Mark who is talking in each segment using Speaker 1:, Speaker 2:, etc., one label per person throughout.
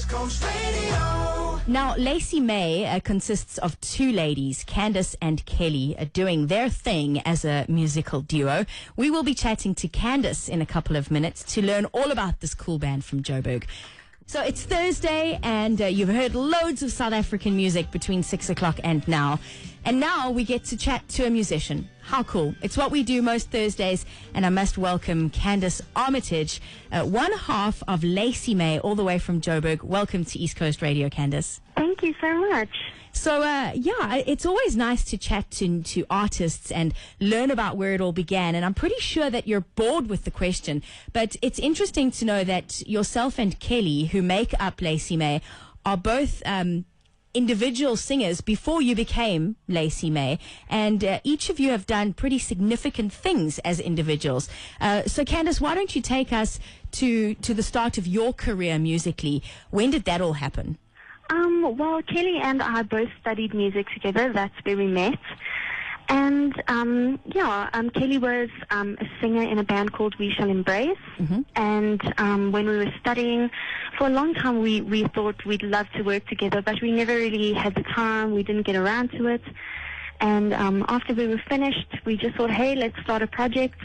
Speaker 1: East Coast Radio.
Speaker 2: Now, Lacey May consists of two ladies, Candace and Kelly, doing their thing as a musical duo. We will be chatting to Candace in a couple of minutes to learn all about this cool band from Joburg. So it's Thursday, and you've heard loads of South African music between 6 o'clock and now. And now we get to chat to a musician. How cool. It's what we do most Thursdays, and I must welcome Candace Armitage, one half of Lacey May, all the way from Joburg. Welcome to East Coast Radio, Candace.
Speaker 3: Thank you so much.
Speaker 2: So, it's always nice to chat to artists and learn about where it all began. And I'm pretty sure that you're bored with the question, but it's interesting to know that yourself and Kelly, who make up Lacey May, are both individual singers before you became Lacey May, and each of you have done pretty significant things as individuals. So, Candace, why don't you take us to the start of your career musically? When did that all happen?
Speaker 3: Well, Kelly and I both studied music together. That's where we met. And, Kelly was a singer in a band called We Shall Embrace. Mm-hmm. And when we were studying, for a long time we thought we'd love to work together, but we never really had the time. We didn't get around to it. And after we were finished, we just thought, hey, let's start a project.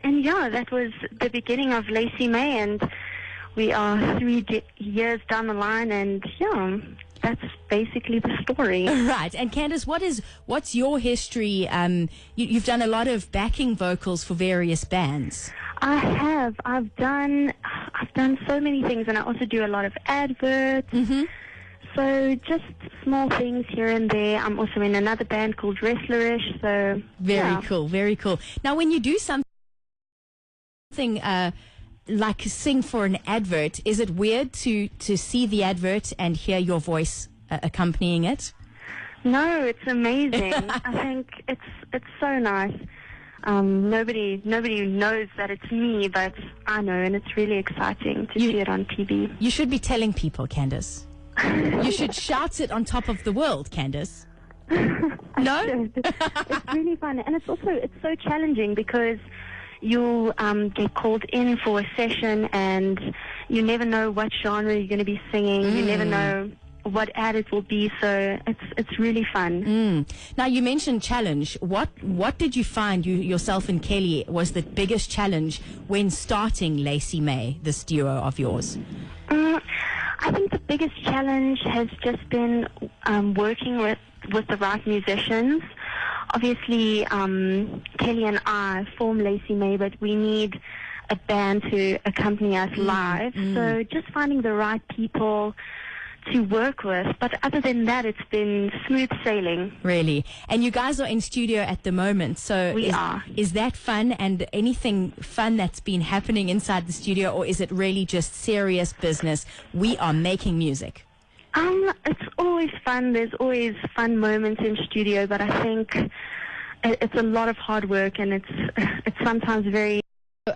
Speaker 3: And, that was the beginning of Lacey May, and we are 3 years down the line, and that's basically the story.
Speaker 2: Right. And Candace, what's your history? You've done a lot of backing vocals for various bands.
Speaker 3: I have. I've done so many things, and I also do a lot of adverts. Mm-hmm. So just small things here and there. I'm also in another band called Wrestlerish. So
Speaker 2: very cool. Very cool. Now, when you do something like sing for an advert, is it weird to see the advert and hear your voice accompanying it?
Speaker 3: No, it's amazing. I think it's so nice. Nobody knows that it's me, but I know, and it's really exciting to see it on TV.
Speaker 2: You should be telling people, Candace. You should shout it on top of the world, Candace. No?
Speaker 3: It's really fun, and it's so challenging because you'll get called in for a session, and you never know what genre you're going to be singing. You never know what ad it will be, so it's really fun.
Speaker 2: Now, you mentioned challenge. What did you find, yourself and Kelly, was the biggest challenge when starting Lacey May, this duo of yours?
Speaker 3: I think the biggest challenge has just been working with the right musicians. Obviously, Kelly and I form Lacey May, but we need a band to accompany us live. So just finding the right people to work with. But other than that, it's been smooth sailing.
Speaker 2: Really? And you guys are in studio at the moment. So
Speaker 3: we are.
Speaker 2: Is that fun, and anything fun that's been happening inside the studio, or is it really just serious business? We are making music.
Speaker 3: It's always fun. There's always fun moments in studio, but I think it's a lot of hard work, and it's sometimes very...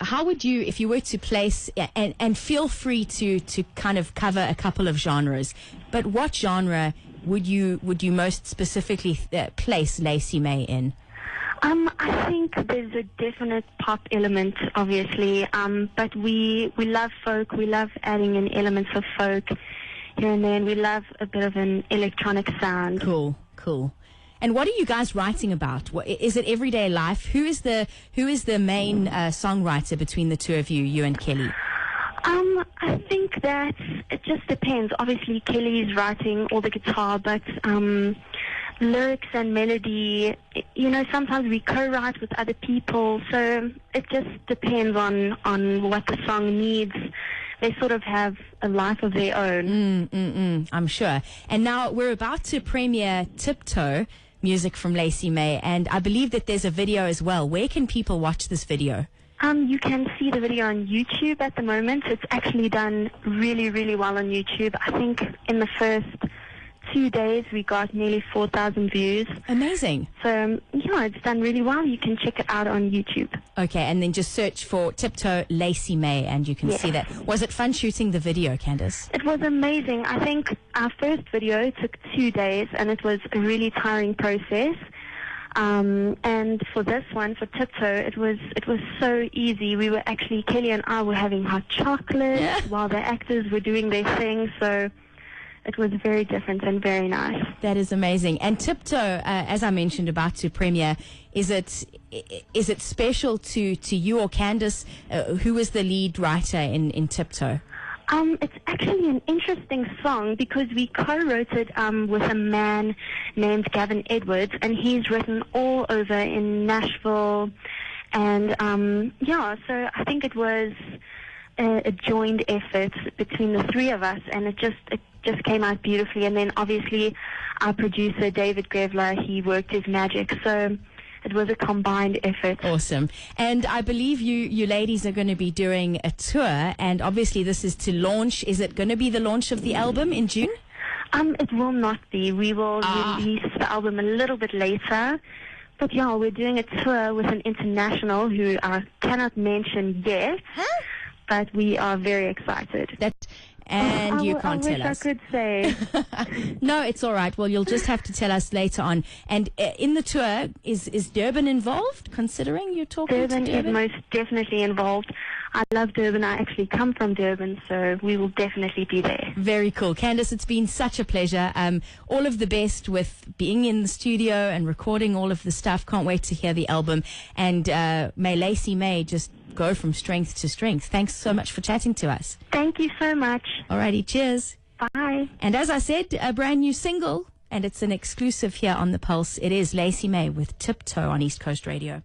Speaker 2: How would you, if you were to place, and feel free to kind of cover a couple of genres, but what genre would you most specifically place Lacey May in?
Speaker 3: I think there's a definite pop element, obviously, but we love folk. We love adding in elements of folk here and there, and we love a bit of an electronic sound.
Speaker 2: Cool. And what are you guys writing about? Is it everyday life? Who is the main songwriter between the two of you, you and Kelly?
Speaker 3: I think that it just depends. Obviously, Kelly's writing all the guitar, but lyrics and melody, sometimes we co-write with other people. So it just depends on what the song needs. They sort of have a life of their own.
Speaker 2: I'm sure. And now we're about to premiere Tiptoe, music from Lacey May, and I believe that there's a video as well. Where can people watch this video?
Speaker 3: You can see the video on YouTube at the moment. It's actually done really, really well on YouTube. I think in the first 2 days we got nearly 4,000 views.
Speaker 2: Amazing.
Speaker 3: So, it's done really well. You can check it out on YouTube.
Speaker 2: Okay, and then just search for Tiptoe Lacey May, and you can see that. Was it fun shooting the video, Candace?
Speaker 3: It was amazing. I think our first video took 2 days, and it was a really tiring process. And for this one, for Tiptoe, it was so easy. We were actually, Kelly and I were having hot chocolate while the actors were doing their thing, so it was very different and very nice.
Speaker 2: That is amazing. And Tiptoe, as I mentioned, about to premiere, is it special to you or Candace? Who was the lead writer in Tiptoe?
Speaker 3: It's actually an interesting song because we co-wrote it with a man named Gavin Edwards, and he's written all over in Nashville. And so I think it was a joined effort between the three of us, and it just came out beautifully. And then obviously our producer David Grevler, he worked his magic. So it was a combined effort.
Speaker 2: Awesome. And I believe you ladies are going to be doing a tour, and obviously this is to launch. Is it going to be the launch of the album in June?
Speaker 3: It will not be. We will release the album a little bit later. But yeah, we're doing a tour with an international who I cannot mention yet, but we are very excited. And you can't tell us. I wish I could say.
Speaker 2: No, it's all right. Well, you'll just have to tell us later on. And in the tour, is Durban involved, considering you're talking to Durban?
Speaker 3: Durban is most definitely involved. I love Durban. I actually come from Durban, so we will definitely be there.
Speaker 2: Very cool. Candace, it's been such a pleasure. All of the best with being in the studio and recording all of the stuff. Can't wait to hear the album. And may Lacey May just go from strength to strength. Thanks so much for chatting to us.
Speaker 3: Thank you so much.
Speaker 2: Alrighty, cheers.
Speaker 3: Bye.
Speaker 2: And as I said, a brand new single, and it's an exclusive here on The Pulse. It is Lacey May with Tiptoe on East Coast Radio.